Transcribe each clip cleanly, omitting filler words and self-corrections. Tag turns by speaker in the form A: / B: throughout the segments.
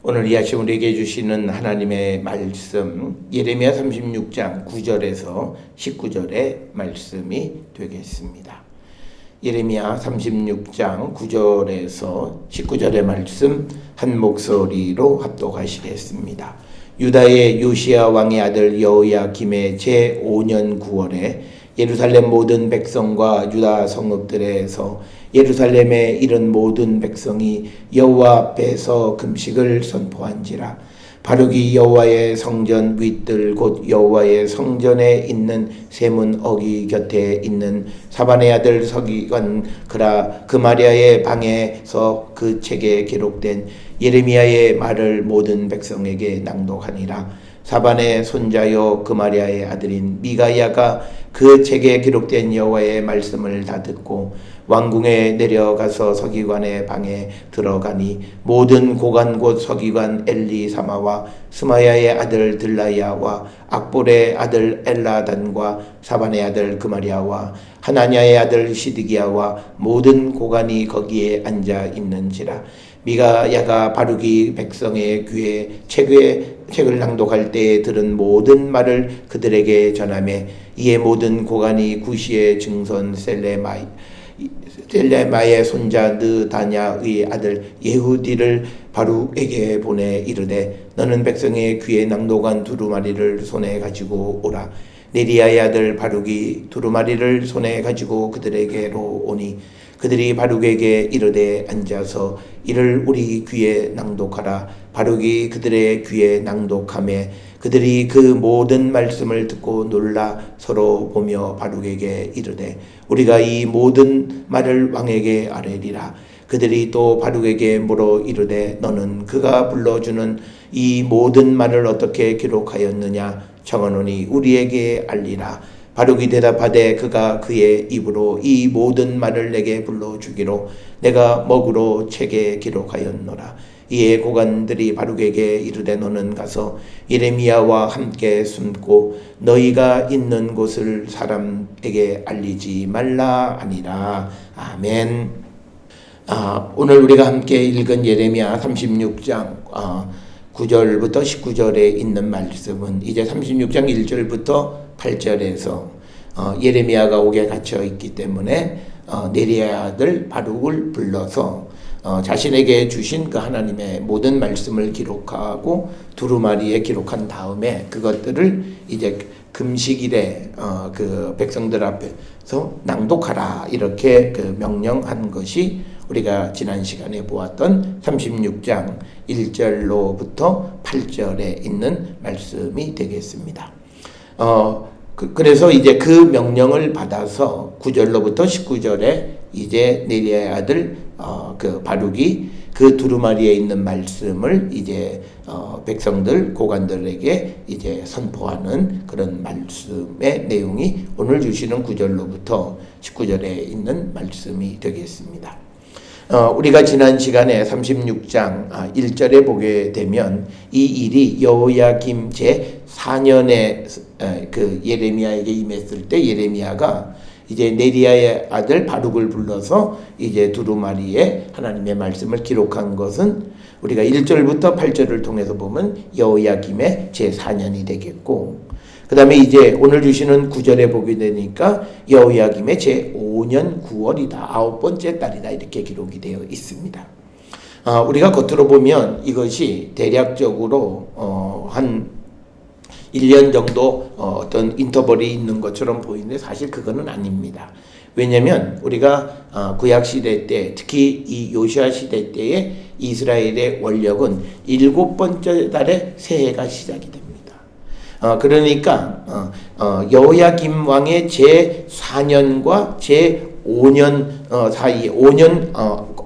A: 오늘 이 아침 우리에게 주시는 하나님의 말씀 예레미야 36장 9절에서 19절의 말씀이 되겠습니다. 예레미야 36장 9절에서 19절의 말씀 한 목소리로 합독하시겠습니다. 유다의 요시야 왕의 아들 여호야김의 제5년 9월에 예루살렘 모든 백성과 유다 성읍들에서 예루살렘에 이른 모든 백성이 여호와 앞에서 금식을 선포한지라. 바룩이 여호와의 성전 윗뜰 곧 여호와의 성전에 있는 세문 어기 곁에 있는 사반의 아들 서기관 그마리아의 방에서 그 책에 기록된 예레미야의 말을 모든 백성에게 낭독하니라. 사반의 손자여 그마리아의 아들인 미가야가 그 책에 기록된 여호와의 말씀을 다 듣고 왕궁에 내려가서 서기관의 방에 들어가니 모든 고관 곧 서기관 엘리사마와 스마야의 아들 들라야와 악볼의 아들 엘라단과 사반의 아들 그마리아와 하나냐의 아들 시드기야와 모든 고관이 거기에 앉아 있는지라. 미가야가 바룩이 백성의 귀에 책을 낭독할 때에 들은 모든 말을 그들에게 전하매 이에 모든 고관이 구시의 증손 셀레마의 손자 느다냐의 아들 예후디를 바룩에게 보내 이르되 너는 백성의 귀에 낭독한 두루마리를 손에 가지고 오라. 네리야의 아들 바룩이 두루마리를 손에 가지고 그들에게로 오니 그들이 바룩에게 이르되 앉아서 이를 우리 귀에 낭독하라. 바룩이 그들의 귀에 낭독하매 그들이 그 모든 말씀을 듣고 놀라 서로 보며 바룩에게 이르되 우리가 이 모든 말을 왕에게 아뢰리라. 그들이 또 바룩에게 물어 이르되 너는 그가 불러주는 이 모든 말을 어떻게 기록하였느냐 청하노니 우리에게 알리라. 바룩이 대답하되 그가 그의 입으로 이 모든 말을 내게 불러주기로 내가 먹으로 책에 기록하였노라. 이에 고관들이 바룩에게 이르되 너는 가서 예레미야와 함께 숨고 너희가 있는 곳을 사람에게 알리지 말라 하니라. 아멘. 오늘 우리가 함께 읽은 예레미야 36장 9절부터 19절에 있는 말씀은 이제 36장 1절부터 8절에서 예레미야가 옥에 갇혀 있기 때문에 네리야의 아들 바룩을 불러서 자신에게 주신 그 하나님의 모든 말씀을 기록하고 두루마리에 기록한 다음에 그것들을 이제 금식일에 그 백성들 앞에서 낭독하라 이렇게 그 명령한 것이 우리가 지난 시간에 보았던 36장 1절로부터 8절에 있는 말씀이 되겠습니다. 그래서 이제 그 명령을 받아서 9절로부터 19절에 이제 네리야의 아들 그 바룩이 그 두루마리에 있는 말씀을 이제 백성들 고관들에게 이제 선포하는 그런 말씀의 내용이 오늘 주시는 9절로부터 19절에 있는 말씀이 되겠습니다. 우리가 지난 시간에 36장 1절에 보게 되면 이 일이 여호야김 제4년에 그 예레미야에게 임했을 때 예레미야가 이제 네리야의 아들 바룩을 불러서 이제 두루마리에 하나님의 말씀을 기록한 것은 우리가 1절부터 8절을 통해서 보면 여호야김의 제4년이 되겠고 그 다음에 이제 오늘 주시는 9절에 보게 되니까 여호야김의 제5년 9월이다. 9번째 달이다. 이렇게 기록이 되어 있습니다. 우리가 겉으로 보면 이것이 대략적으로 한 1년 정도 어떤 인터벌이 있는 것처럼 보이는데 사실 그거는 아닙니다. 왜냐하면 우리가 구약시대 때 특히 이 요시야 시대 때에 이스라엘의 원력은 7번째 달에 새해가 시작이 됩니다. 그러니까 여호야김 왕의 제4년과 제5년 사이에 5년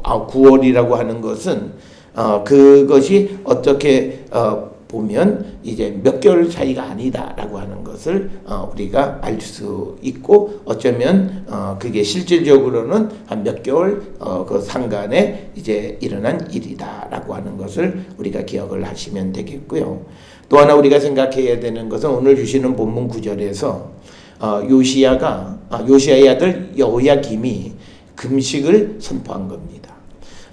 A: 9월이라고 하는 것은 그것이 어떻게 보면 이제 몇 개월 차이가 아니다라고 하는 것을 우리가 알 수 있고 어쩌면 그게 실질적으로는 한 몇 개월 그 상간에 이제 일어난 일이다라고 하는 것을 우리가 기억을 하시면 되겠고요. 또 하나 우리가 생각해야 되는 것은 오늘 주시는 본문 9절에서 요시야의 아들 여호야김이 금식을 선포한 겁니다.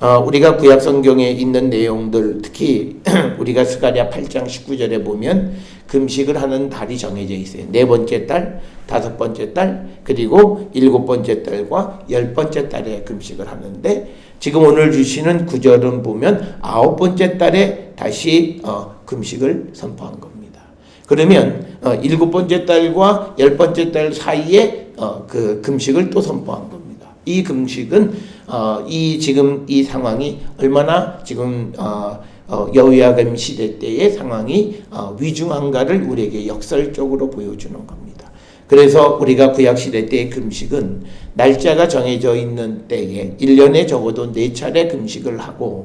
A: 우리가 구약 성경에 있는 내용들, 특히 우리가 스가랴 8장 19절에 보면 금식을 하는 달이 정해져 있어요. 4번째 달, 5번째 달, 그리고 7번째 달과 10번째 달에 금식을 하는데, 지금 오늘 주시는 구절은 보면 9번째 달에 다시 금식을 선포한 겁니다. 그러면 7번째 달과 10번째 달 사이에 그 금식을 또 선포한 겁니다. 이 금식은 지금 이 상황이 얼마나 지금 여호야김 시대 때의 상황이 위중한가를 우리에게 역설적으로 보여주는 겁니다. 그래서 우리가 구약시대 때의 금식은 날짜가 정해져 있는 때에 1년에 적어도 4차례 금식을 하고,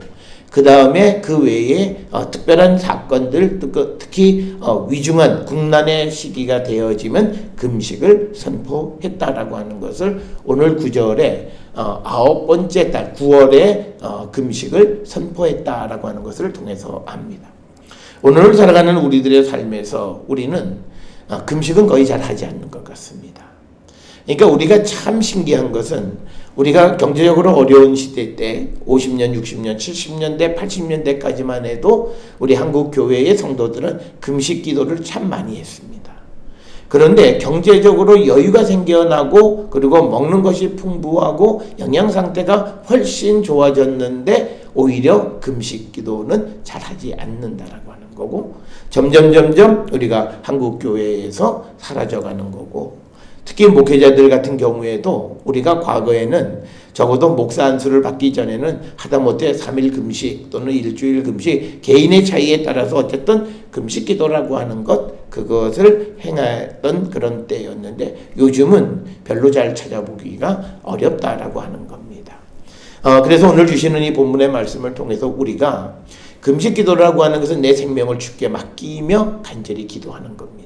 A: 그 다음에 그 외에 특별한 사건들, 특히 위중한 국난의 시기가 되어지면 금식을 선포했다라고 하는 것을 오늘 9절에 9번째 달 9월에 금식을 선포했다라고 하는 것을 통해서 압니다. 오늘 살아가는 우리들의 삶에서 우리는 금식은 거의 잘 하지 않는 것 같습니다. 그러니까 우리가 참 신기한 것은, 우리가 경제적으로 어려운 시대 때 50년, 60년, 70년대, 80년대까지만 해도 우리 한국 교회의 성도들은 금식 기도를 참 많이 했습니다. 그런데 경제적으로 여유가 생겨나고, 그리고 먹는 것이 풍부하고 영양 상태가 훨씬 좋아졌는데 오히려 금식 기도는 잘하지 않는다라고 하는 거고, 점점 우리가 한국 교회에서 사라져가는 거고, 특히 목회자들 같은 경우에도 우리가 과거에는 적어도 목사 안수를 받기 전에는 하다못해 3일 금식 또는 일주일 금식, 개인의 차이에 따라서 어쨌든 금식 기도라고 하는 그것을 행했던 그런 때였는데, 요즘은 별로 잘 찾아보기가 어렵다라고 하는 겁니다. 그래서 오늘 주시는 이 본문의 말씀을 통해서 우리가 금식 기도라고 하는 것은 내 생명을 주께 맡기며 간절히 기도하는 겁니다.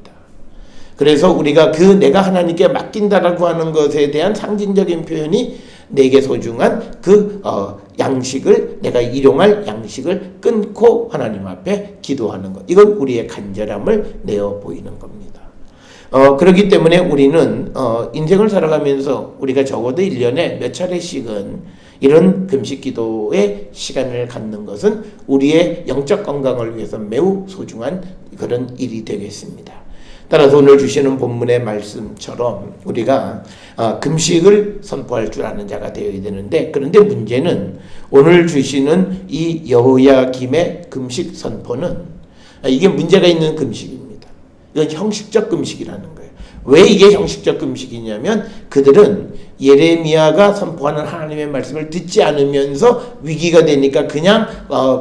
A: 그래서 우리가 내가 하나님께 맡긴다라고 하는 것에 대한 상징적인 표현이 내게 소중한 양식을, 내가 일용할 양식을 끊고 하나님 앞에 기도하는 것. 이건 우리의 간절함을 내어 보이는 겁니다. 그렇기 때문에 우리는 인생을 살아가면서 우리가 적어도 1년에 몇 차례씩은 이런 금식 기도의 시간을 갖는 것은 우리의 영적 건강을 위해서 매우 소중한 그런 일이 되겠습니다. 따라서 오늘 주시는 본문의 말씀처럼 우리가 금식을 선포할 줄 아는 자가 되어야 되는데, 그런데 문제는 오늘 주시는 이 여호야김의 금식 선포는 이게 문제가 있는 금식입니다. 이건 형식적 금식이라는 거예요. 왜 이게 형식적 금식이냐면, 그들은 예레미야가 선포하는 하나님의 말씀을 듣지 않으면서 위기가 되니까 그냥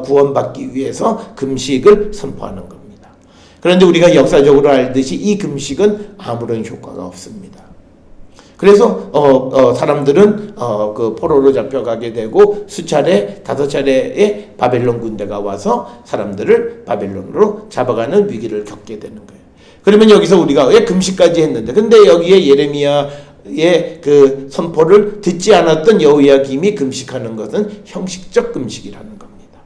A: 구원받기 위해서 금식을 선포하는 겁니다. 그런데 우리가 역사적으로 알듯이 이 금식은 아무런 효과가 없습니다. 그래서 사람들은 그 포로로 잡혀가게 되고, 수차례 5차례의 바벨론 군대가 와서 사람들을 바벨론으로 잡아가는 위기를 겪게 되는 거예요. 그러면 여기서 우리가 왜 금식까지 했는데, 근데 여기에 예레미야의 그 선포를 듣지 않았던 여호야김이 금식하는 것은 형식적 금식이라는 겁니다.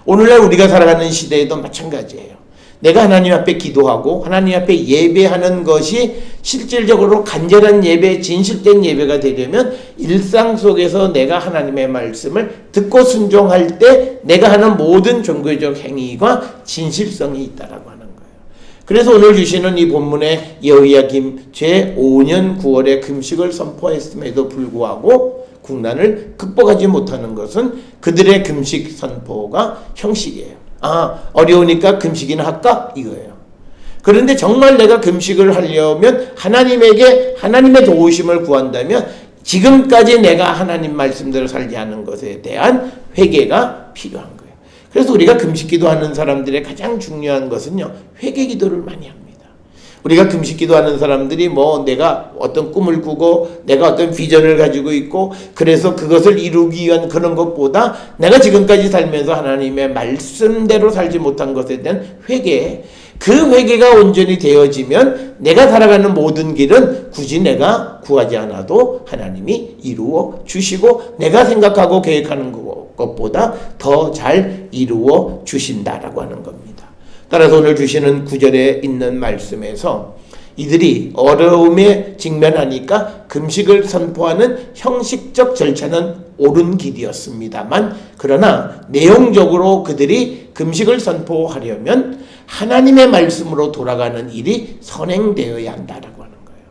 A: 오늘날 우리가 살아가는 시대에도 마찬가지예요. 내가 하나님 앞에 기도하고 하나님 앞에 예배하는 것이 실질적으로 간절한 예배, 진실된 예배가 되려면 일상 속에서 내가 하나님의 말씀을 듣고 순종할 때 내가 하는 모든 종교적 행위가 진실성이 있다라고 하는 거예요. 그래서 오늘 주시는 이 본문의 여호야김 제5년 9월에 금식을 선포했음에도 불구하고 국난을 극복하지 못하는 것은 그들의 금식 선포가 형식이에요. 어려우니까 금식이나 할까? 이거예요. 그런데 정말 내가 금식을 하려면 하나님에게 하나님의 도우심을 구한다면 지금까지 내가 하나님 말씀대로 살지 않은 것에 대한 회개가 필요한 거예요. 그래서 우리가 금식 기도하는 사람들의 가장 중요한 것은요, 회개 기도를 많이 합니다. 우리가 금식 기도하는 사람들이 내가 어떤 꿈을 꾸고 내가 어떤 비전을 가지고 있고 그래서 그것을 이루기 위한 그런 것보다 내가 지금까지 살면서 하나님의 말씀대로 살지 못한 것에 대한 회개, 그 회개가 온전히 되어지면 내가 살아가는 모든 길은 굳이 내가 구하지 않아도 하나님이 이루어 주시고 내가 생각하고 계획하는 것보다 더 잘 이루어 주신다라고 하는 겁니다. 따라서 오늘 주시는 9절에 있는 말씀에서 이들이 어려움에 직면하니까 금식을 선포하는 형식적 절차는 옳은 길이었습니다만, 그러나 내용적으로 그들이 금식을 선포하려면 하나님의 말씀으로 돌아가는 일이 선행되어야 한다라고 하는 거예요.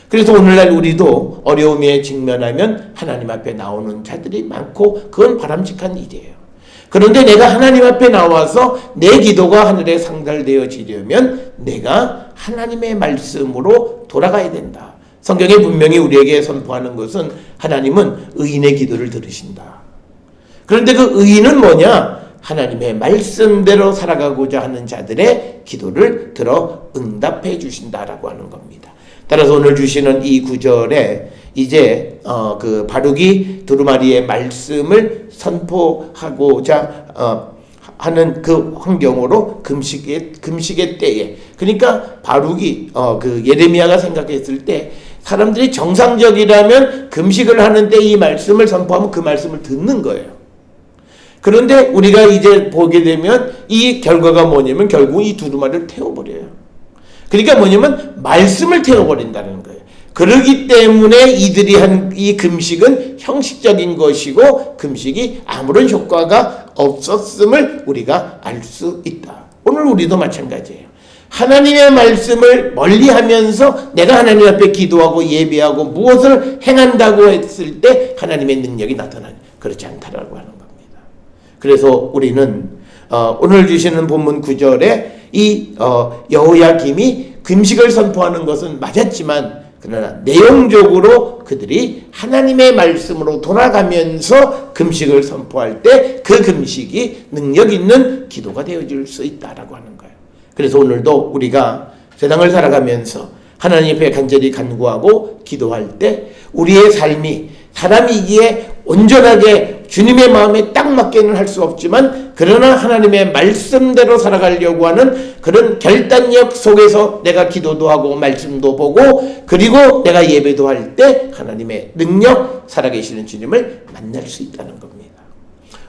A: 그래서 오늘날 우리도 어려움에 직면하면 하나님 앞에 나오는 자들이 많고 그건 바람직한 일이에요. 그런데 내가 하나님 앞에 나와서 내 기도가 하늘에 상달되어지려면 내가 하나님의 말씀으로 돌아가야 된다. 성경에 분명히 우리에게 선포하는 것은 하나님은 의인의 기도를 들으신다. 그런데 그 의인은 뭐냐? 하나님의 말씀대로 살아가고자 하는 자들의 기도를 들어 응답해 주신다라고 하는 겁니다. 따라서 오늘 주시는 이 구절에 이제 그 바룩이 두루마리의 말씀을 선포하고자 하는 그 환경으로 금식의 때에, 그러니까 바룩이 그 예레미야가 생각했을 때 사람들이 정상적이라면 금식을 하는데 이 말씀을 선포하면 그 말씀을 듣는 거예요. 그런데 우리가 이제 보게 되면 이 결과가 뭐냐면 결국 이 두루마리를 태워버려요. 그러니까 뭐냐면 말씀을 태워버린다는 거예요. 그러기 때문에 이들이 한 이 금식은 형식적인 것이고 금식이 아무런 효과가 없었음을 우리가 알 수 있다. 오늘 우리도 마찬가지예요. 하나님의 말씀을 멀리하면서 내가 하나님 앞에 기도하고 예배하고 무엇을 행한다고 했을 때 하나님의 능력이 나타나는, 그렇지 않다라고 하는 겁니다. 그래서 우리는 오늘 주시는 본문 9절에 이 여호야김이 금식을 선포하는 것은 맞았지만, 그러나 내용적으로 그들이 하나님의 말씀으로 돌아가면서 금식을 선포할 때 그 금식이 능력 있는 기도가 되어질 수 있다라고 하는 거예요. 그래서 오늘도 우리가 세상을 살아가면서 하나님 앞에 간절히 간구하고 기도할 때 우리의 삶이 사람이기에 온전하게 주님의 마음에 딱 맞게는 할 수 없지만, 그러나 하나님의 말씀대로 살아가려고 하는 그런 결단력 속에서 내가 기도도 하고 말씀도 보고 그리고 내가 예배도 할 때 하나님의 능력, 살아계시는 주님을 만날 수 있다는 겁니다.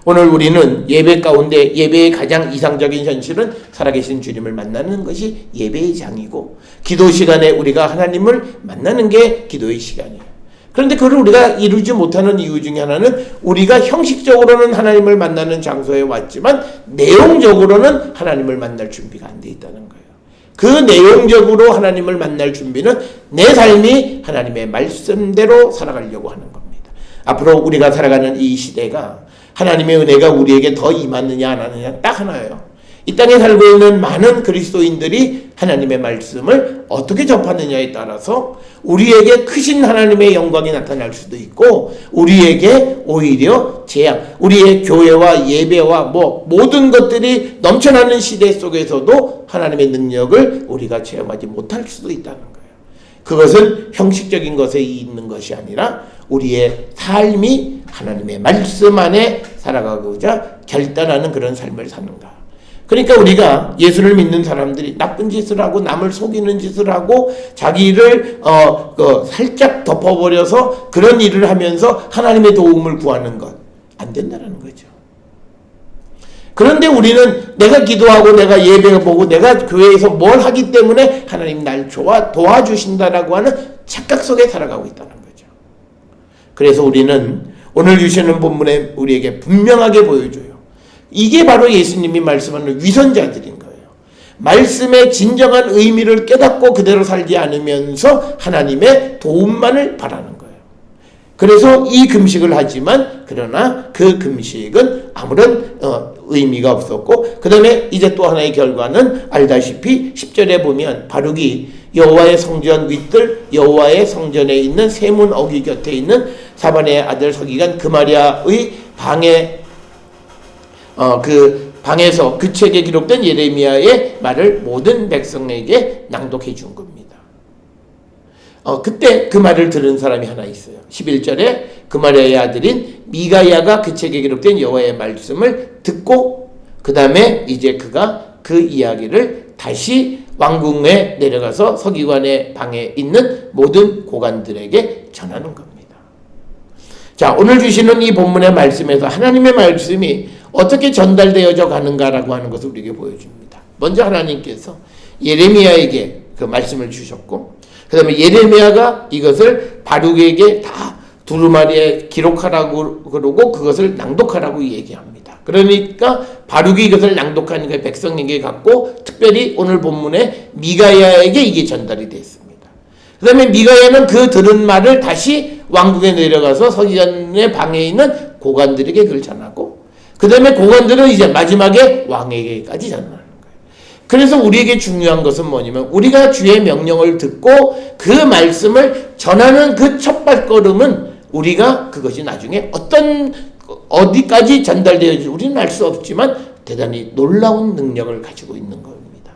A: 오늘 우리는 예배 가운데 예배의 가장 이상적인 현실은 살아계신 주님을 만나는 것이 예배의 장이고, 기도 시간에 우리가 하나님을 만나는 게 기도의 시간이에요. 그런데 그걸 우리가 이루지 못하는 이유 중에 하나는 우리가 형식적으로는 하나님을 만나는 장소에 왔지만 내용적으로는 하나님을 만날 준비가 안 돼 있다는 거예요. 그 내용적으로 하나님을 만날 준비는 내 삶이 하나님의 말씀대로 살아가려고 하는 겁니다. 앞으로 우리가 살아가는 이 시대가 하나님의 은혜가 우리에게 더 임하느냐 안 하느냐 딱 하나예요. 이 땅에 살고 있는 많은 그리스도인들이 하나님의 말씀을 어떻게 접하느냐에 따라서 우리에게 크신 하나님의 영광이 나타날 수도 있고, 우리에게 오히려 재앙, 우리의 교회와 예배와 모든 것들이 넘쳐나는 시대 속에서도 하나님의 능력을 우리가 체험하지 못할 수도 있다는 거예요. 그것은 형식적인 것에 있는 것이 아니라 우리의 삶이 하나님의 말씀 안에 살아가고자 결단하는 그런 삶을 사는가. 그러니까 우리가 예수를 믿는 사람들이 나쁜 짓을 하고 남을 속이는 짓을 하고 자기를 살짝 덮어버려서 그런 일을 하면서 하나님의 도움을 구하는 것, 안 된다는 거죠. 그런데 우리는 내가 기도하고 내가 예배보고 내가 교회에서 뭘 하기 때문에 하나님 날 도와주신다라고 하는 착각 속에 살아가고 있다는 거죠. 그래서 우리는 오늘 주시는 본문에 우리에게 분명하게 보여줘요. 이게 바로 예수님이 말씀하는 위선자들인 거예요. 말씀의 진정한 의미를 깨닫고 그대로 살지 않으면서 하나님의 도움만을 바라는 거예요. 그래서 이 금식을 하지만 그러나 그 금식은 아무런 의미가 없었고, 그 다음에 이제 또 하나의 결과는 알다시피 10절에 보면 바룩이 여호와의 성전 윗들 여호와의 성전에 있는 세문 어귀 곁에 있는 사반의 아들 서기관 그마리아의 방에 그 방에서 그 책에 기록된 예레미야의 말을 모든 백성에게 낭독해 준 겁니다. 그때 그 말을 들은 사람이 하나 있어요. 11절에 그마리아의 아들인 미가야가 그 책에 기록된 여호와의 말씀을 듣고 그 다음에 이제 그가 그 이야기를 다시 왕궁에 내려가서 서기관의 방에 있는 모든 고관들에게 전하는 겁니다. 자, 오늘 주시는 이 본문의 말씀에서 하나님의 말씀이 어떻게 전달되어져 가는가라고 하는 것을 우리에게 보여줍니다. 먼저 하나님께서 예레미야에게 그 말씀을 주셨고, 그 다음에 예레미야가 이것을 바룩에게 다 두루마리에 기록하라고 그러고 그것을 낭독하라고 얘기합니다. 그러니까 바룩이 이것을 낭독하니까 백성에게 갖고 특별히 오늘 본문에 미가야에게 이게 전달이 됐습니다. 그 다음에 미가야는 그 들은 말을 다시 왕궁에 내려가서 서기관의 방에 있는 고관들에게 그걸 전하고 그 다음에 고관들은 이제 마지막에 왕에게까지 전하는 거예요. 그래서 우리에게 중요한 것은 뭐냐면 우리가 주의 명령을 듣고 그 말씀을 전하는 그 첫 발걸음은 우리가 그것이 나중에 어디까지 전달되어질지 우리는 알 수 없지만 대단히 놀라운 능력을 가지고 있는 겁니다.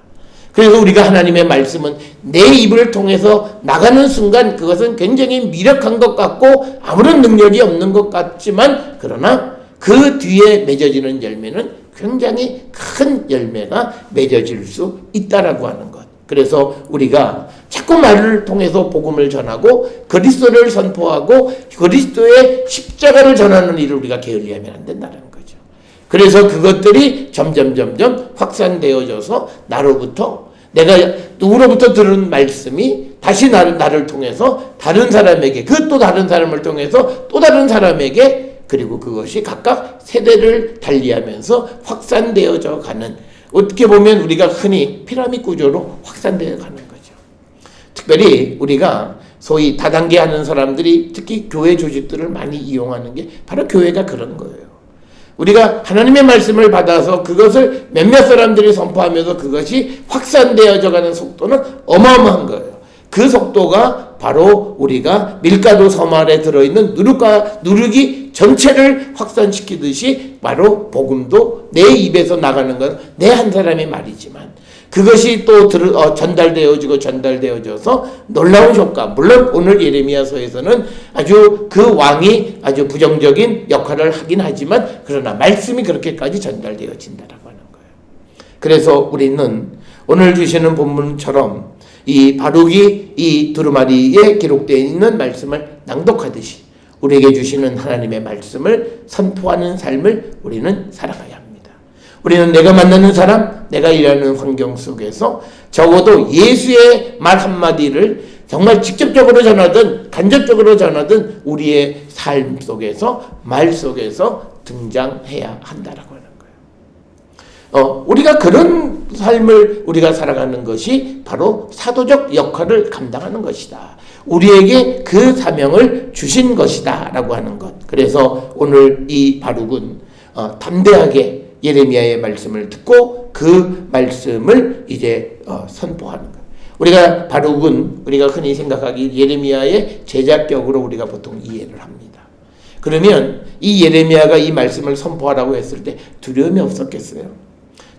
A: 그래서 우리가 하나님의 말씀은 내 입을 통해서 나가는 순간 그것은 굉장히 미력한 것 같고 아무런 능력이 없는 것 같지만 그러나 그 뒤에 맺어지는 열매는 굉장히 큰 열매가 맺어질 수 있다라고 하는 것. 그래서 우리가 자꾸 말을 통해서 복음을 전하고 그리스도를 선포하고 그리스도의 십자가를 전하는 일을 우리가 게을리하면 안 된다는 거죠. 그래서 그것들이 점점 확산되어져서 나로부터 내가 누구로부터 들은 말씀이 다시 나를 통해서 다른 사람에게 그 또 다른 사람을 통해서 또 다른 사람에게 그리고 그것이 각각 세대를 달리하면서 확산되어져 가는 어떻게 보면 우리가 흔히 피라미드 구조로 확산되어 가는 거죠. 특별히 우리가 소위 다단계 하는 사람들이 특히 교회 조직들을 많이 이용하는 게 바로 교회가 그런 거예요. 우리가 하나님의 말씀을 받아서 그것을 몇몇 사람들이 선포하면서 그것이 확산되어져 가는 속도는 어마어마한 거예요. 그 속도가 바로 우리가 밀가루 섬알에 들어있는 누룩이 전체를 확산시키듯이 바로 복음도 내 입에서 나가는 건 내 한 사람의 말이지만 그것이 또 전달되어져서 놀라운 효과. 물론 오늘 예레미야서에서는 아주 그 왕이 아주 부정적인 역할을 하긴 하지만 그러나 말씀이 그렇게까지 전달되어진다라고 하는 거예요. 그래서 우리는 오늘 주시는 본문처럼 이 바룩이 이 두루마리에 기록되어 있는 말씀을 낭독하듯이 우리에게 주시는 하나님의 말씀을 선포하는 삶을 우리는 살아가야 합니다. 우리는 내가 만나는 사람, 내가 일하는 환경 속에서 적어도 예수의 말 한마디를 정말 직접적으로 전하든 간접적으로 전하든 우리의 삶 속에서 말 속에서 등장해야 한다라고 하는 거예요. 우리가 그런 삶을 우리가 살아가는 것이 바로 사도적 역할을 감당하는 것이다. 우리에게 그 사명을 주신 것이다 라고 하는 것. 그래서 오늘 이 바룩은 담대하게 예레미야의 말씀을 듣고 그 말씀을 이제 선포하는 것. 우리가 바룩은 우리가 흔히 생각하기 예레미야의 제자격으로 우리가 보통 이해를 합니다. 그러면 이 예레미야가 이 말씀을 선포하라고 했을 때 두려움이 없었겠어요?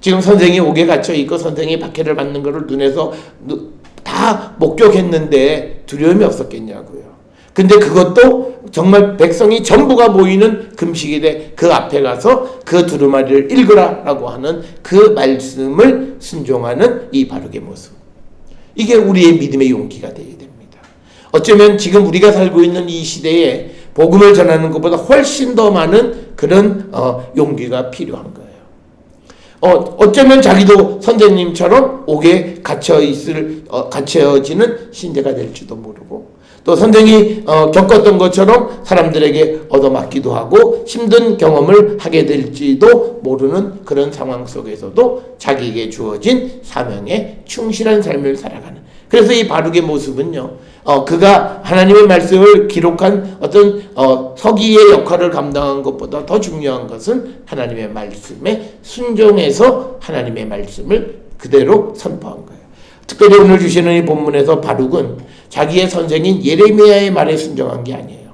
A: 지금 선생이 옥에 갇혀 있고 선생이 박해를 받는 것을 눈에서 다 목격했는데 두려움이 없었겠냐고요. 근데 그것도 정말 백성이 전부가 모이는 금식일에 그 앞에 가서 그 두루마리를 읽으라라고 하는 그 말씀을 순종하는 이 바룩의 모습. 이게 우리의 믿음의 용기가 되어야 됩니다. 어쩌면 지금 우리가 살고 있는 이 시대에 복음을 전하는 것보다 훨씬 더 많은 그런 용기가 필요한 거예요. 어쩌면 자기도 선생님처럼 옥에 갇혀지는 신자가 될지도 모르고 또 선생이 겪었던 것처럼 사람들에게 얻어맞기도 하고 힘든 경험을 하게 될지도 모르는 그런 상황 속에서도 자기에게 주어진 사명에 충실한 삶을 살아가는. 그래서 이 바룩의 모습은요, 그가 하나님의 말씀을 기록한 어떤 서기의 역할을 감당한 것보다 더 중요한 것은 하나님의 말씀에 순종해서 하나님의 말씀을 그대로 선포한 거예요. 특별히 오늘 주시는 이 본문에서 바룩은 자기의 선생인 예레미야의 말에 순종한 게 아니에요.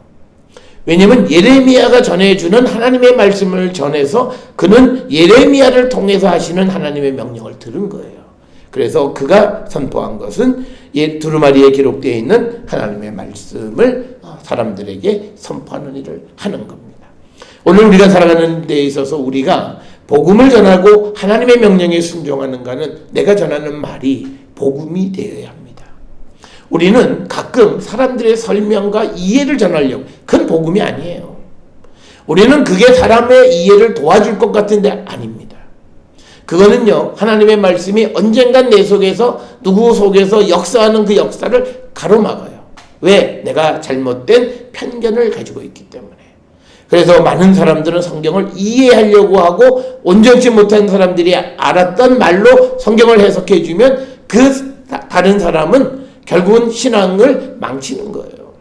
A: 왜냐하면 예레미야가 전해주는 하나님의 말씀을 전해서 그는 예레미야를 통해서 하시는 하나님의 명령을 들은 거예요. 그래서 그가 선포한 것은 두루마리에 기록되어 있는 하나님의 말씀을 사람들에게 선포하는 일을 하는 겁니다. 오늘 우리가 살아가는 데 있어서 우리가 복음을 전하고 하나님의 명령에 순종하는가는 내가 전하는 말이 복음이 되어야 합니다. 우리는 가끔 사람들의 설명과 이해를 전하려고, 그건 복음이 아니에요. 우리는 그게 사람의 이해를 도와줄 것 같은데 아닙니다. 그거는요, 하나님의 말씀이 언젠간 내 속에서 누구 속에서 역사하는 그 역사를 가로막아요. 왜? 내가 잘못된 편견을 가지고 있기 때문에. 그래서 많은 사람들은 성경을 이해하려고 하고 온전치 못한 사람들이 알았던 말로 성경을 해석해 주면 그 다른 사람은 결국은 신앙을 망치는 거예요.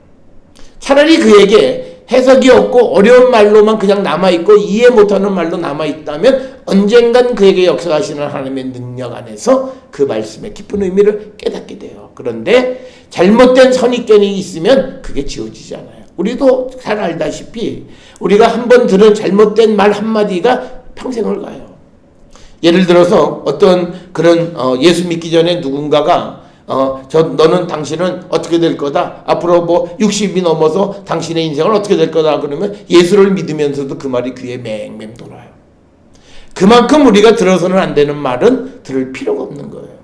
A: 차라리 그에게 해석이 없고 어려운 말로만 그냥 남아있고 이해 못하는 말로 남아있다면 언젠간 그에게 역사하시는 하나님의 능력 안에서 그 말씀의 깊은 의미를 깨닫게 돼요. 그런데 잘못된 선입견이 있으면 그게 지워지지 않아요. 우리도 잘 알다시피 우리가 한번 들은 잘못된 말 한마디가 평생을 가요. 예를 들어서 어떤 그런 예수 믿기 전에 누군가가 너는 당신은 어떻게 될 거다. 앞으로 뭐 60이 넘어서 당신의 인생은 어떻게 될 거다. 그러면 예수를 믿으면서도 그 말이 귀에 맹맹 돌아요. 그만큼 우리가 들어서는 안 되는 말은 들을 필요가 없는 거예요.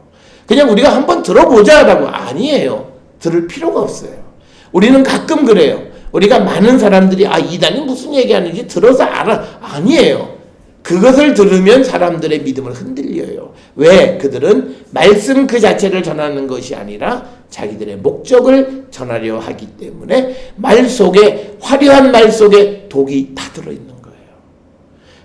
A: 그냥 우리가 한번 들어보자라고. 아니에요. 들을 필요가 없어요. 우리는 가끔 그래요. 우리가 많은 사람들이 이단이 무슨 얘기하는지 들어서 알아. 아니에요. 그것을 들으면 사람들의 믿음을 흔들려요. 왜? 그들은 말씀 그 자체를 전하는 것이 아니라 자기들의 목적을 전하려 하기 때문에 말 속에, 화려한 말 속에 독이 다 들어있는 거예요.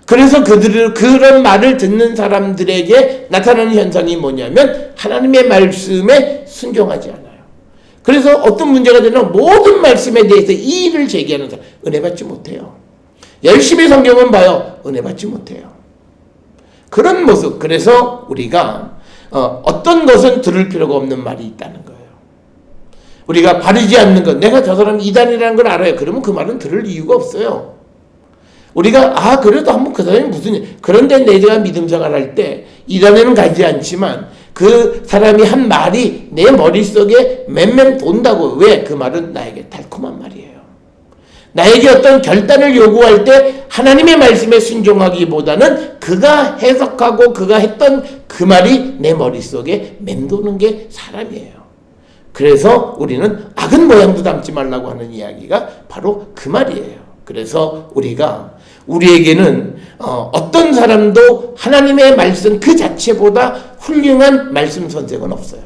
A: 그래서 그런 말을 듣는 사람들에게 나타나는 현상이 뭐냐면 하나님의 말씀에 순종하지 않아요. 그래서 어떤 문제가 되면 모든 말씀에 대해서 이의를 제기하는 사람, 은혜 받지 못해요. 열심히 성경은 봐요. 은혜 받지 못해요. 그런 모습. 그래서 우리가 어떤 것은 들을 필요가 없는 말이 있다는 거예요. 우리가 바르지 않는 것. 내가 저 사람 이단이라는 걸 알아요. 그러면 그 말은 들을 이유가 없어요. 우리가 그래도 한번 그 사람이 무슨 그런데 내가 믿음 생활할 때 이단에는 가지 않지만 그 사람이 한 말이 내 머릿속에 맴맴 돈다고. 왜? 그 말은 나에게 달콤한 말이에요. 나에게 어떤 결단을 요구할 때 하나님의 말씀에 순종하기보다는 그가 해석하고 그가 했던 그 말이 내 머릿속에 맴도는 게 사람이에요. 그래서 우리는 악은 모양도 담지 말라고 하는 이야기가 바로 그 말이에요. 그래서 우리에게는 어떤 사람도 하나님의 말씀 그 자체보다 훌륭한 말씀 선생은 없어요.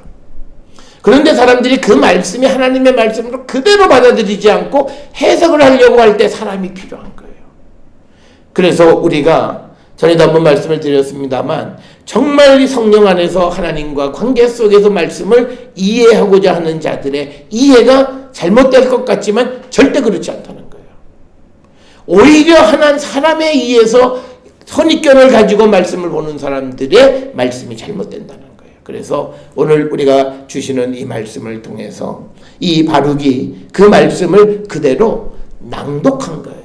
A: 그런데 사람들이 그 말씀이 하나님의 말씀으로 그대로 받아들이지 않고 해석을 하려고 할 때 사람이 필요한 거예요. 그래서 우리가 전에도 한번 말씀을 드렸습니다만 정말 성령 안에서 하나님과 관계 속에서 말씀을 이해하고자 하는 자들의 이해가 잘못될 것 같지만 절대 그렇지 않다는 거예요. 오히려 한 사람에 의해서 선입견을 가지고 말씀을 보는 사람들의 말씀이 잘못된다는 거예요. 그래서 오늘 우리가 주시는 이 말씀을 통해서 이 바룩이 그 말씀을 그대로 낭독한 거예요.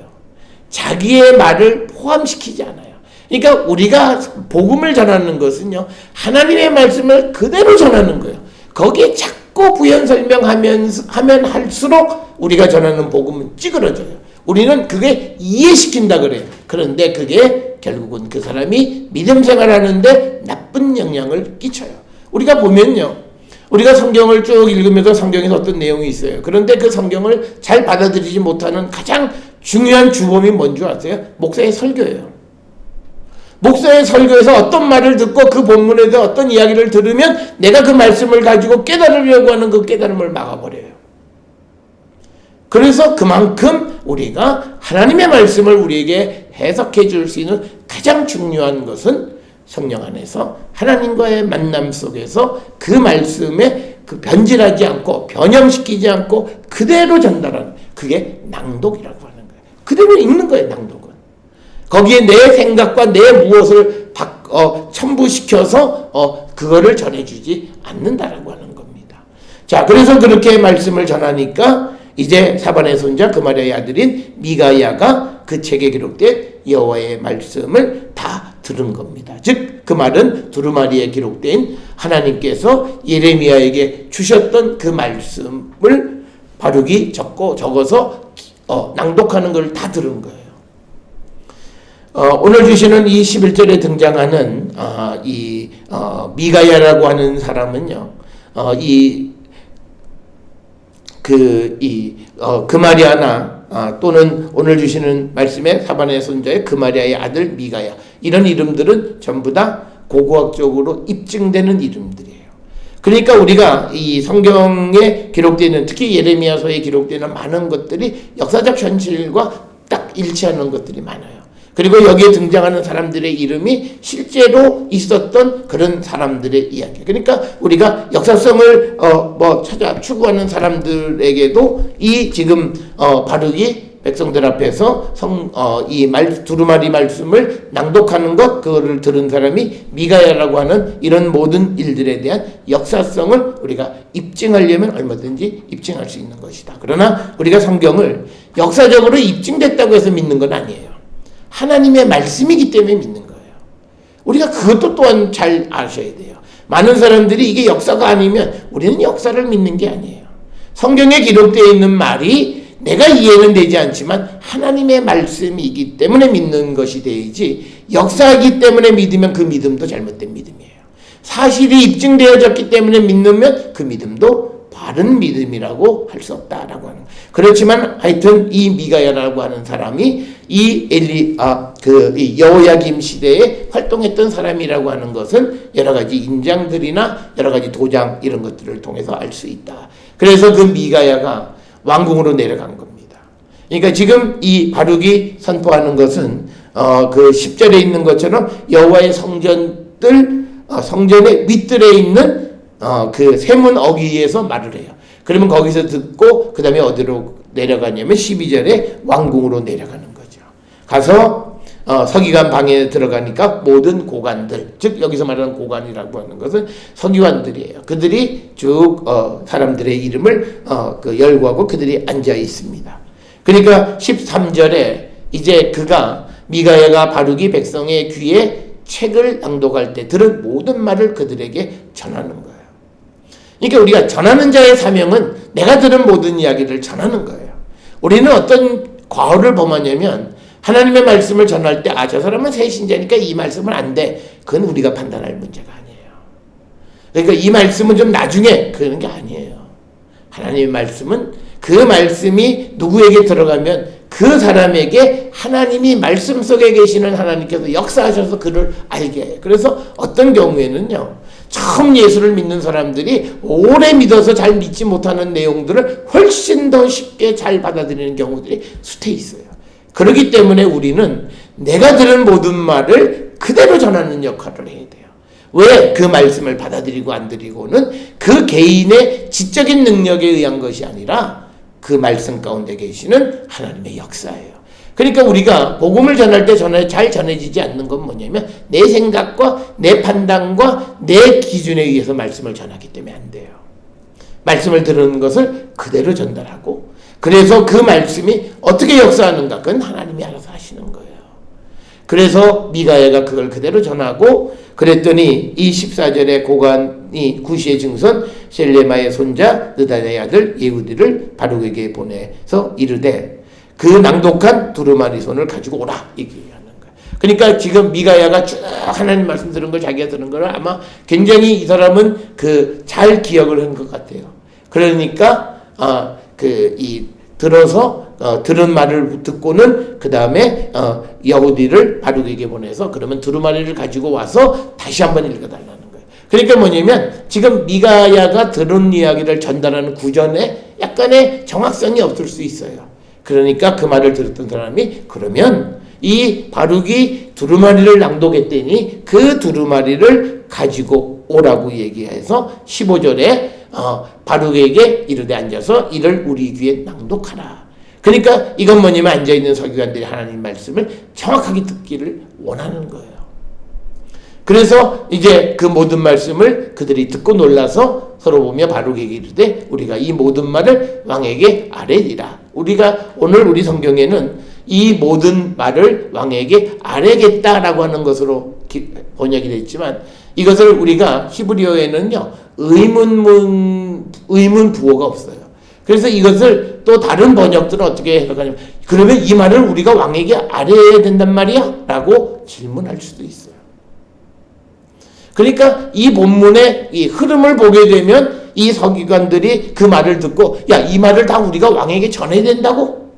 A: 자기의 말을 포함시키지 않아요. 그러니까 우리가 복음을 전하는 것은요, 하나님의 말씀을 그대로 전하는 거예요. 거기에 자꾸 부연 설명하면 할수록 우리가 전하는 복음은 찌그러져요. 우리는 그게 이해시킨다 그래요. 그런데 그게 결국은 그 사람이 믿음 생활하는데 나쁜 영향을 끼쳐요. 우리가 보면요, 우리가 성경을 쭉 읽으면서 성경에서 어떤 내용이 있어요. 그런데 그 성경을 잘 받아들이지 못하는 가장 중요한 주범이 뭔지 아세요? 목사의 설교예요. 목사의 설교에서 어떤 말을 듣고 그 본문에 대해 어떤 이야기를 들으면 내가 그 말씀을 가지고 깨달으려고 하는 그 깨달음을 막아버려요. 그래서 그만큼 우리가 하나님의 말씀을 우리에게 해석해 줄 수 있는 가장 중요한 것은 성령 안에서 하나님과의 만남 속에서 그 말씀에 변질하지 않고 변형시키지 않고 그대로 전달하는, 그게 낭독이라고 하는 거예요. 그대로 읽는 거예요. 낭독은 거기에 내 생각과 내 무엇을 첨부시켜서 그거를 전해주지 않는다라고 하는 겁니다. 자, 그래서 그렇게 말씀을 전하니까 이제 사반의 손자 그마리아의 아들인 미가야가 그 책에 기록된 여호와의 말씀을 다 들은 겁니다. 즉 그 말은 두루마리에 기록된 하나님께서 예레미야에게 주셨던 그 말씀을 바룩이 적어서 낭독하는 걸 다 들은 거예요. 오늘 주시는 이 11절에 등장하는 미가야라고 하는 사람은요, 그마리아나 또는 오늘 주시는 말씀에 사반의 손자의 그마리아의 아들 미가야, 이런 이름들은 전부 다 고고학적으로 입증되는 이름들이에요. 그러니까 우리가 이 성경에 기록되는, 특히 예레미야서에 기록되는 많은 것들이 역사적 현실과 딱 일치하는 것들이 많아요. 그리고 여기에 등장하는 사람들의 이름이 실제로 있었던 그런 사람들의 이야기. 그러니까 우리가 역사성을 찾아 추구하는 사람들에게도 이 지금 바룩이 백성들 앞에서 두루마리 말씀을 낭독하는 것, 그거를 들은 사람이 미가야라고 하는 이런 모든 일들에 대한 역사성을 우리가 입증하려면 얼마든지 입증할 수 있는 것이다. 그러나 우리가 성경을 역사적으로 입증됐다고 해서 믿는 건 아니에요. 하나님의 말씀이기 때문에 믿는 거예요. 우리가 그것도 또한 잘 아셔야 돼요. 많은 사람들이 이게 역사가 아니면 우리는 역사를 믿는 게 아니에요. 성경에 기록되어 있는 말이 내가 이해는 되지 않지만 하나님의 말씀이기 때문에 믿는 것이 되지, 역사이기 때문에 믿으면 그 믿음도 잘못된 믿음이에요. 사실이 입증되어졌기 때문에 믿으면 그 믿음도 바른 믿음이라고 할 수 없다라고 하는. 그렇지만 하여튼 이 미가야라고 하는 사람이 이 여호야김 시대에 활동했던 사람이라고 하는 것은 여러 가지 인장들이나 여러 가지 도장 이런 것들을 통해서 알 수 있다. 그래서 그 미가야가 왕궁으로 내려간 겁니다. 그러니까 지금 이 바룩이 선포하는 것은 그 10절에 있는 것처럼 여호와의 성전의 윗들에 있는 그 세문 어귀에서 말을 해요. 그러면 거기서 듣고 그 다음에 어디로 내려가냐면 12절에 왕궁으로 내려가는 거죠. 가서 서기관 방에 들어가니까 모든 고관들, 즉 여기서 말하는 고관이라고 하는 것은 서기관들이에요. 그들이 쭉 사람들의 이름을 열거하고 그들이 앉아 있습니다. 그러니까 13절에 이제 미가야가 바룩이 백성의 귀에 책을 낭독할 때 들은 모든 말을 그들에게 전하는 거예요. 그러니까 우리가 전하는 자의 사명은 내가 들은 모든 이야기를 전하는 거예요. 우리는 어떤 과오를 범하냐면 하나님의 말씀을 전할 때 저 사람은 새 신자니까 이 말씀은 안 돼. 그건 우리가 판단할 문제가 아니에요. 그러니까 이 말씀은 좀 나중에, 그런 게 아니에요. 하나님의 말씀은 그 말씀이 누구에게 들어가면 그 사람에게 하나님이 말씀 속에 계시는 하나님께서 역사하셔서 그를 알게 해요. 그래서 어떤 경우에는요, 처음 예수를 믿는 사람들이 오래 믿어서 잘 믿지 못하는 내용들을 훨씬 더 쉽게 잘 받아들이는 경우들이 숱해 있어요. 그렇기 때문에 우리는 내가 들은 모든 말을 그대로 전하는 역할을 해야 돼요. 왜? 그 말씀을 받아들이고 안 들이고는 그 개인의 지적인 능력에 의한 것이 아니라 그 말씀 가운데 계시는 하나님의 역사예요. 그러니까 우리가 복음을 전할 때 잘 전해지지 않는 건 뭐냐면 내 생각과 내 판단과 내 기준에 의해서 말씀을 전하기 때문에 안 돼요. 말씀을 들은 것을 그대로 전달하고, 그래서 그 말씀이 어떻게 역사하는가, 그건 하나님이 알아서 하시는 거예요. 그래서 미가야가 그걸 그대로 전하고, 그랬더니 이 14절에 고관이 구시의 증손 셀레마의 손자 느다냐의 아들 예후디를 바룩에게 보내서 이르되 그 낭독한 두루마리 손을 가지고 오라, 얘기하는 거예요. 그러니까 지금 미가야가 쭉 하나님 말씀 들은 걸, 자기가 들은 걸 아마 굉장히 이 사람은 잘 기억을 한 것 같아요. 그러니까 들은 말을 듣고는 그 다음에 여후디를 바룩에게 보내서 그러면 두루마리를 가지고 와서 다시 한번 읽어달라는 거예요. 그러니까 뭐냐면 지금 미가야가 들은 이야기를 전달하는 구전에 약간의 정확성이 없을 수 있어요. 그러니까 그 말을 들었던 사람이 그러면 이 바룩이 두루마리를 낭독했더니 그 두루마리를 가지고 오라고 얘기해서 15절에 바룩에게 이르되 앉아서 이를 우리 귀에 낭독하라. 그러니까 이건 뭐냐면 앉아있는 서기관들이 하나님 말씀을 정확하게 듣기를 원하는 거예요. 그래서 이제 그 모든 말씀을 그들이 듣고 놀라서 서로 보며 바룩에게 이르되 우리가 이 모든 말을 왕에게 아뢰리라. 우리가 오늘 우리 성경에는 이 모든 말을 왕에게 아뢰겠다라고 하는 것으로 번역이 됐지만, 이것을 우리가 히브리어에는요 의문 부호가 없어요. 그래서 이것을 또 다른 번역들은 어떻게 해석하냐면, 그러면 이 말을 우리가 왕에게 아뢰야 된단 말이야? 라고 질문할 수도 있어요. 그러니까 이 본문의 이 흐름을 보게 되면 이 서기관들이 그 말을 듣고 야, 이 말을 다 우리가 왕에게 전해야 된다고?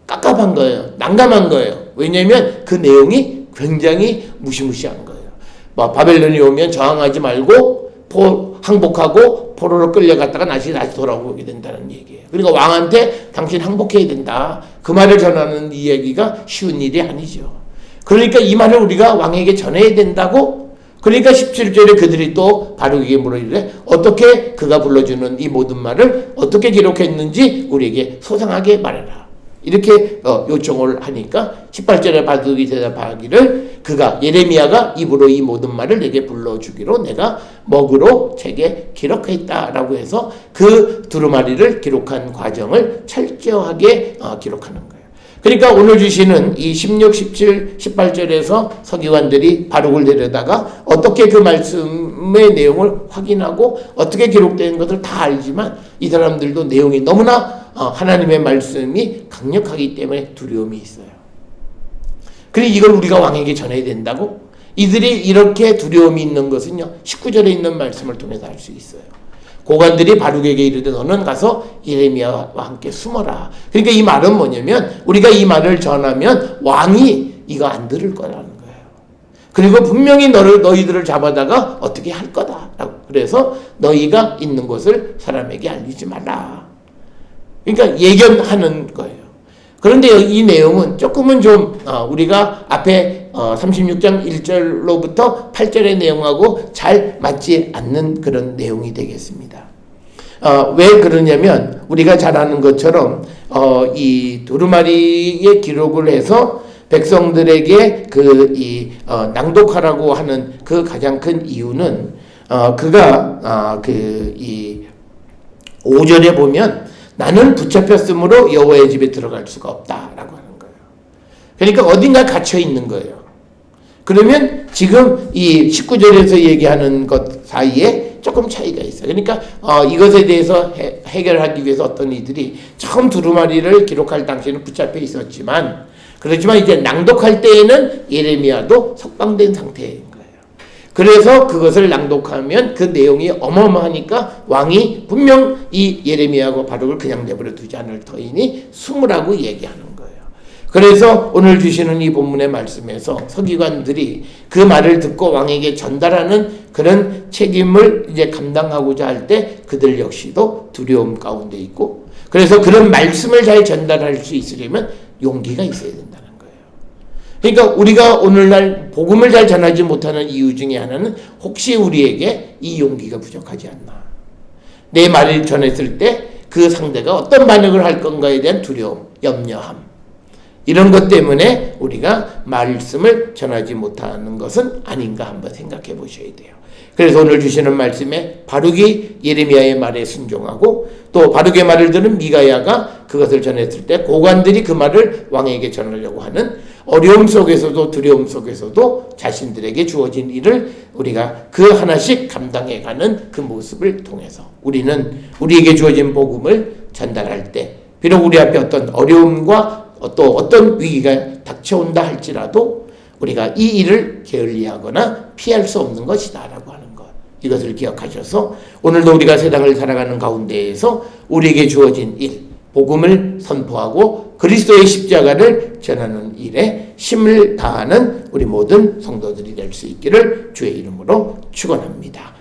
A: 깝깝한 거예요. 난감한 거예요. 왜냐하면 그 내용이 굉장히 무시무시한 거예요. 바벨론이 오면 저항하지 말고 항복하고 포로로 끌려갔다가 다시 돌아오게 된다는 얘기예요. 그러니까 왕한테 당신 항복해야 된다. 그 말을 전하는 이 얘기가 쉬운 일이 아니죠. 그러니까 이 말을 우리가 왕에게 전해야 된다고. 그러니까 17절에 그들이 또 바룩에게 물어이르되 어떻게 그가 불러주는 이 모든 말을 어떻게 기록했는지 우리에게 소상하게 말해라. 이렇게 요청을 하니까 18절에 바룩이 대답하기를 그가 예레미야가 입으로 이 모든 말을 내게 불러주기로 내가 먹으로 책에 기록했다라고 해서 그 두루마리를 기록한 과정을 철저하게 기록하는 거예요. 그러니까 오늘 주시는 이 16, 17, 18절에서 서기관들이 바룩을 데려다가 어떻게 그 말씀의 내용을 확인하고 어떻게 기록된 것을 다 알지만 이 사람들도 내용이 너무나 하나님의 말씀이 강력하기 때문에 두려움이 있어요. 그리고 이걸 우리가 왕에게 전해야 된다고? 이들이 이렇게 두려움이 있는 것은요 19절에 있는 말씀을 통해서 알 수 있어요. 고관들이 바룩에게 이르되 너는 가서 예레미야와 함께 숨어라. 그러니까 이 말은 뭐냐면 우리가 이 말을 전하면 왕이 이거 안 들을 거라는 거예요. 그리고 분명히 너희들을 잡아다가 어떻게 할 거다라고. 그래서 너희가 있는 곳을 사람에게 알리지 말라. 그러니까 예견하는 거예요. 그런데 이 내용은 조금은 좀 우리가 앞에 36장 1절로부터 8절의 내용하고 잘 맞지 않는 그런 내용이 되겠습니다. 왜 그러냐면 우리가 잘 아는 것처럼 이 두루마리의 기록을 해서 백성들에게 낭독하라고 하는 그 가장 큰 이유는 그가 이 5절에 보면 나는 붙잡혔으므로 여호와의 집에 들어갈 수가 없다라고 하는 거예요. 그러니까 어딘가 갇혀 있는 거예요. 그러면 지금 이 19절에서 얘기하는 것 사이에 조금 차이가 있어요. 그러니까 이것에 대해서 해결하기 위해서 어떤 이들이 처음 두루마리를 기록할 당시에는 붙잡혀 있었지만 그렇지만 이제 낭독할 때에는 예레미야도 석방된 상태인 거예요. 그래서 그것을 낭독하면 그 내용이 어마어마하니까 왕이 분명 이 예레미야하고 바룩을 그냥 내버려 두지 않을 터이니 숨으라고 얘기하는 거예요. 그래서 오늘 주시는 이 본문의 말씀에서 서기관들이 그 말을 듣고 왕에게 전달하는 그런 책임을 이제 감당하고자 할 때 그들 역시도 두려움 가운데 있고 그래서 그런 말씀을 잘 전달할 수 있으려면 용기가 있어야 된다는 거예요. 그러니까 우리가 오늘날 복음을 잘 전하지 못하는 이유 중에 하나는 혹시 우리에게 이 용기가 부족하지 않나. 내 말을 전했을 때 그 상대가 어떤 반응을 할 건가에 대한 두려움, 염려함. 이런 것 때문에 우리가 말씀을 전하지 못하는 것은 아닌가 한번 생각해 보셔야 돼요. 그래서 오늘 주시는 말씀에 바룩이 예레미야의 말에 순종하고 또 바룩의 말을 들은 미가야가 그것을 전했을 때 고관들이 그 말을 왕에게 전하려고 하는 어려움 속에서도 두려움 속에서도 자신들에게 주어진 일을 우리가 그 하나씩 감당해가는 그 모습을 통해서 우리는 우리에게 주어진 복음을 전달할 때 비록 우리 앞에 어떤 어려움과 또 어떤 위기가 닥쳐온다 할지라도 우리가 이 일을 게을리하거나 피할 수 없는 것이다 라고 하는 것, 이것을 기억하셔서 오늘도 우리가 세상을 살아가는 가운데에서 우리에게 주어진 일, 복음을 선포하고 그리스도의 십자가를 전하는 일에 힘을 다하는 우리 모든 성도들이 될 수 있기를 주의 이름으로 축원합니다.